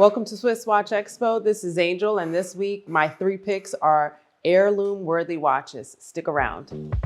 Welcome to Swiss Watch Expo. This is Angel, and this week my 3 picks are heirloom worthy watches. Stick around.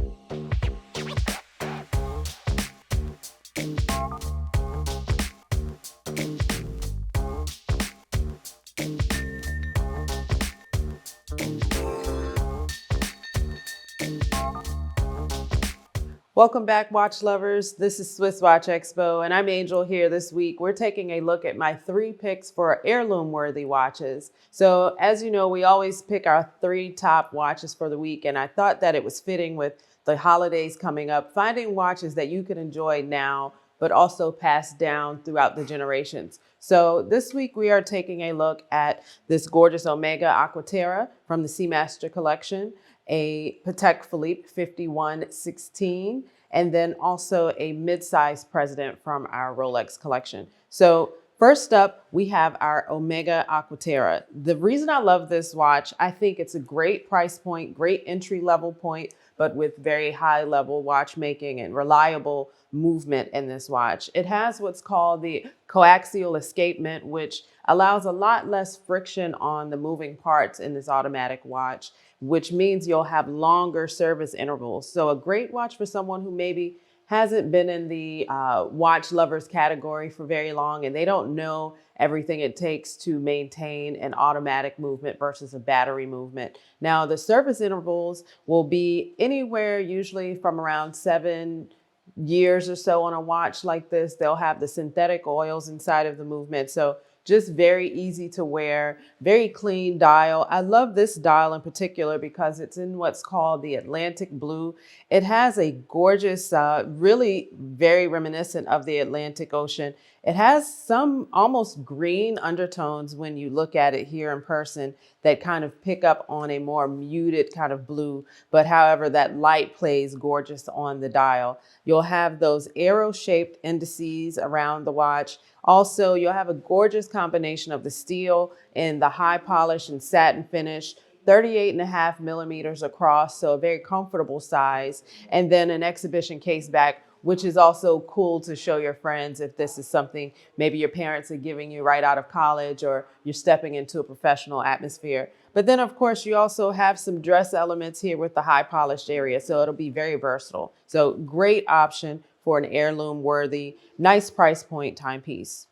Welcome back, watch lovers. This is Swiss Watch Expo, and I'm Angel here this week. We're taking a look at my 3 picks for heirloom-worthy watches. So as you know, we always pick our 3 top watches for the week, and I thought that it was fitting with the holidays coming up, finding watches that you can enjoy now, but also pass down throughout the generations. So this week we are taking a look at this gorgeous Omega Aqua Terra from the Seamaster collection, a Patek Philippe 5116, and then also a Midsize President from our Rolex collection. So first up, we have our Omega Aqua Terra. The reason I love this watch, I think it's a great price point, great entry level point, but with very high level watchmaking and reliable movement in this watch. It has what's called the coaxial escapement, which allows a lot less friction on the moving parts in this automatic watch, which means you'll have longer service intervals. So a great watch for someone who maybe hasn't been in the watch lovers category for very long and they don't know everything it takes to maintain an automatic movement versus a battery movement. Now, the service intervals will be anywhere usually from around 7 years or so on a watch like this. They'll have the synthetic oils inside of the movement. So just very easy to wear, very clean dial. I love this dial in particular because it's in what's called the Atlantic blue. It has a gorgeous, really very reminiscent of the Atlantic Ocean. It has some almost green undertones when you look at it here in person that kind of pick up on a more muted kind of blue, but however, that light plays gorgeous on the dial. You'll have those arrow-shaped indices around the watch. Also, you'll have a gorgeous combination of the steel and the high polish and satin finish, 38.5 millimeters across, so a very comfortable size, and then an exhibition case back, which is also cool to show your friends if this is something maybe your parents are giving you right out of college or you're stepping into a professional atmosphere. But then, of course, you also have some dress elements here with the high polished area, so it'll be very versatile. So great option for an heirloom worthy, nice price point timepiece.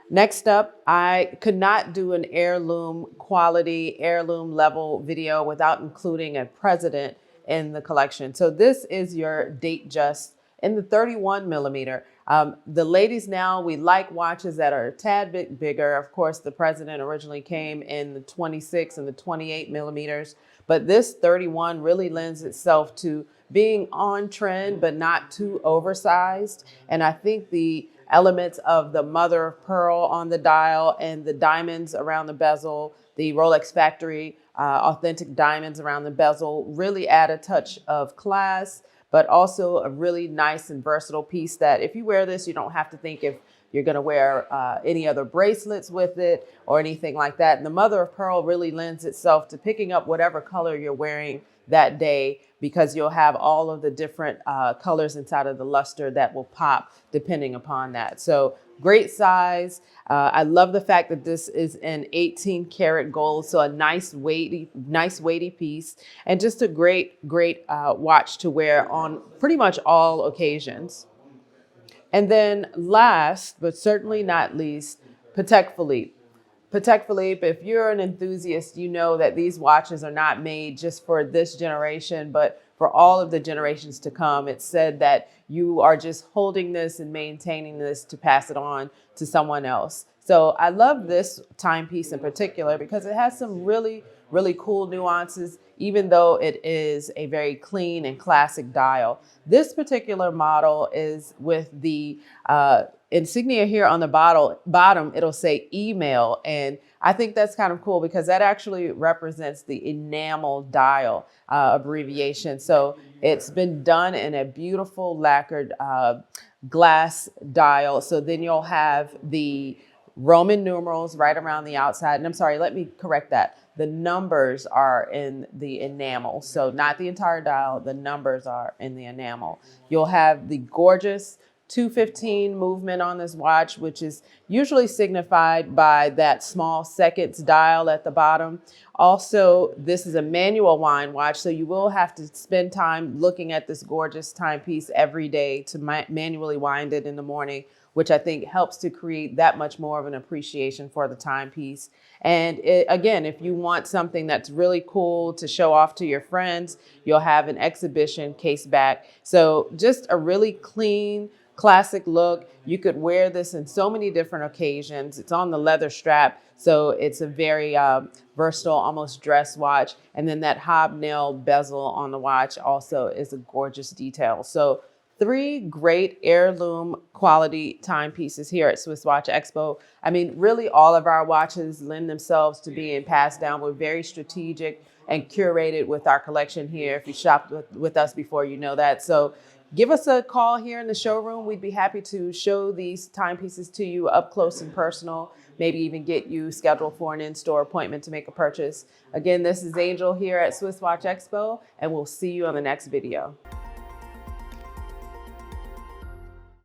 Next up, I could not do an heirloom quality, heirloom level video without including a president in the collection. So this is your Datejust in the 31 millimeter. The ladies now, we like watches that are a tad bit bigger. Of course, the president originally came in the 26 and the 28 millimeters, but this 31 really lends itself to being on trend, but not too oversized. And I think the elements of the mother of pearl on the dial and the diamonds around the bezel, the Rolex factory authentic diamonds around the bezel really add a touch of class, but also a really nice and versatile piece that if you wear this, you don't have to think if you're going to wear any other bracelets with it or anything like that. And the mother of pearl really lends itself to picking up whatever color you're wearing that day, because you'll have all of the different colors inside of the luster that will pop depending upon that. So great size. I love the fact that this is an 18 karat gold, so a nice weighty piece, and just a great watch to wear on pretty much all occasions. And then last, but certainly not least, Patek Philippe. Patek Philippe, if you're an enthusiast, you know that these watches are not made just for this generation, but for all of the generations to come. It's said that you are just holding this and maintaining this to pass it on to someone else. So I love this timepiece in particular because it has some really cool nuances, even though it is a very clean and classic dial. This particular model is with the insignia here on the bottom, it'll say email. And I think that's kind of cool because that actually represents the enamel dial abbreviation. So it's been done in a beautiful lacquered glass dial. So then you'll have the Roman numerals right around the outside. And I'm sorry, let me correct that. The numbers are in the enamel. So not the entire dial, the numbers are in the enamel. You'll have the gorgeous 215 movement on this watch, which is usually signified by that small seconds dial at the bottom. Also, this is a manual wind watch, so you will have to spend time looking at this gorgeous timepiece every day to manually wind it in the morning, which I think helps to create that much more of an appreciation for the timepiece. And again, if you want something that's really cool to show off to your friends, you'll have an exhibition case back. So just a really clean, classic look. You could wear this in so many different occasions. It's on the leather strap, so it's a very versatile, almost dress watch. And then that hobnail bezel on the watch also is a gorgeous detail. So 3 great heirloom quality timepieces here at Swiss Watch Expo. I mean, really all of our watches lend themselves to being passed down. We're very strategic and curated with our collection here. If you shopped with us before, you know that. So give us a call here in the showroom. We'd be happy to show these timepieces to you up close and personal, maybe even get you scheduled for an in-store appointment to make a purchase. Again, this is Angel here at Swiss Watch Expo, and we'll see you on the next video.